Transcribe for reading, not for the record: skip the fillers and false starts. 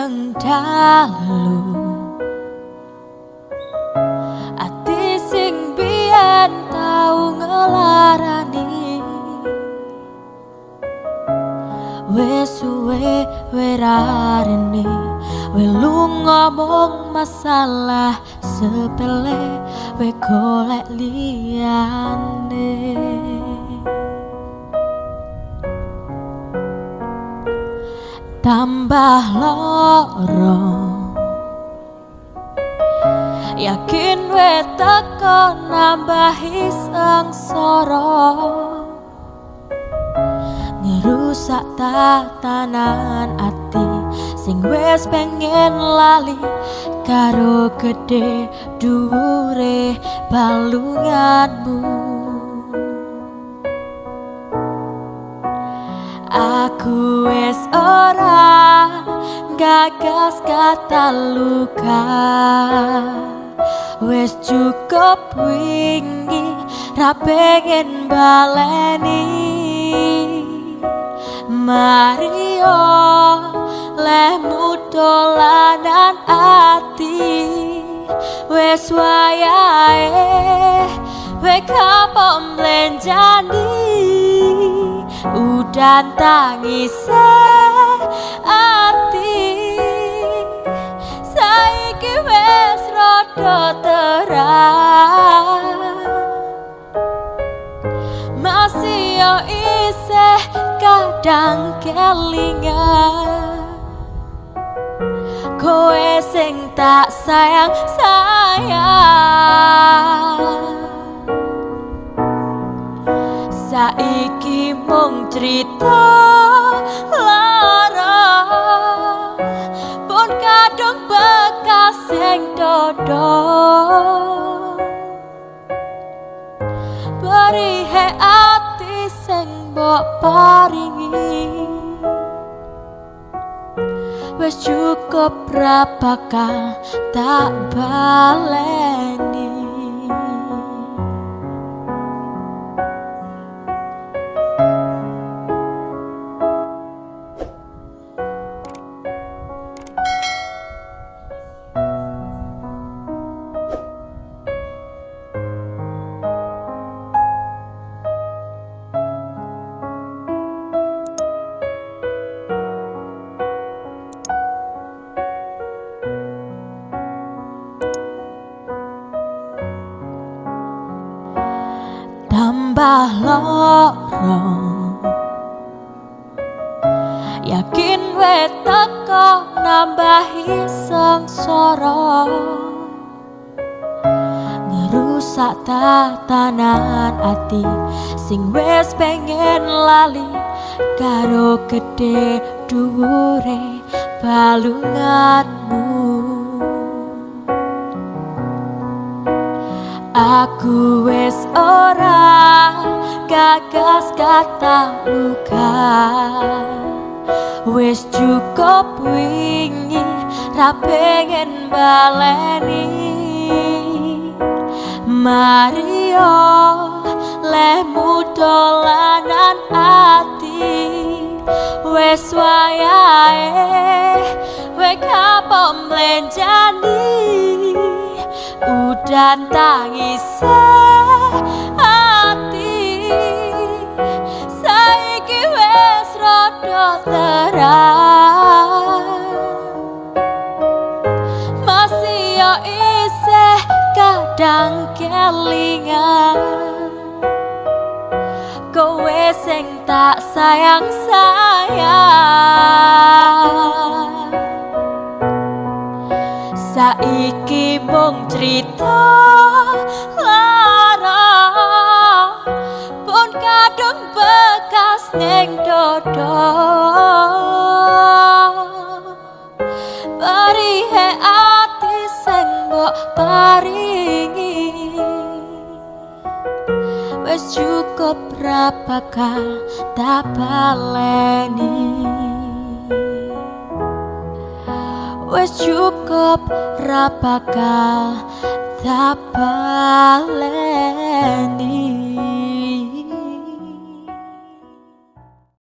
Sugeng Dalu ati sing biyen tau ngelarani wes suwe rene we lungo mung masalah sepele we golek liane tambah loro yakin we teko nambahi sengsoro ngrusak tatanan ati sing wis pengen lali karo gedhe duwure balunganmu. Aku wis ora gagas kata luka wis cukup wingi ra pengen baleni Mario lemu dolanan ati wis wayahe we kapom lenjani udan tangis ati saiki wis rada terang masih yo isih kadang kelingan kowe sing tak sayang saiki mung cerita lara pun kadung bekas sing dodo beri ati sing mbok paringi wis cukup ra bakal tak baleni. Tambah loro yakin we teko nambahi sengsoro ngrusak tatanan ati sing wis pengen lali karo gedhe duwure balunganmu. Aku wis ora gagas kata luka wis cukup wingi ra pengen baleni Mario lemu dolanan ati wis wayahe we kapom lenjani udan tangis ati saiki wis rada terang masih yo isih kadang kelingan kowe sing tak sayang saiki mung cerita lara pun kadung bekas ning dodo beri ati sing mbok paringi wis cukup ra bakal tak baleni wis cukup ra bakal tak baleni.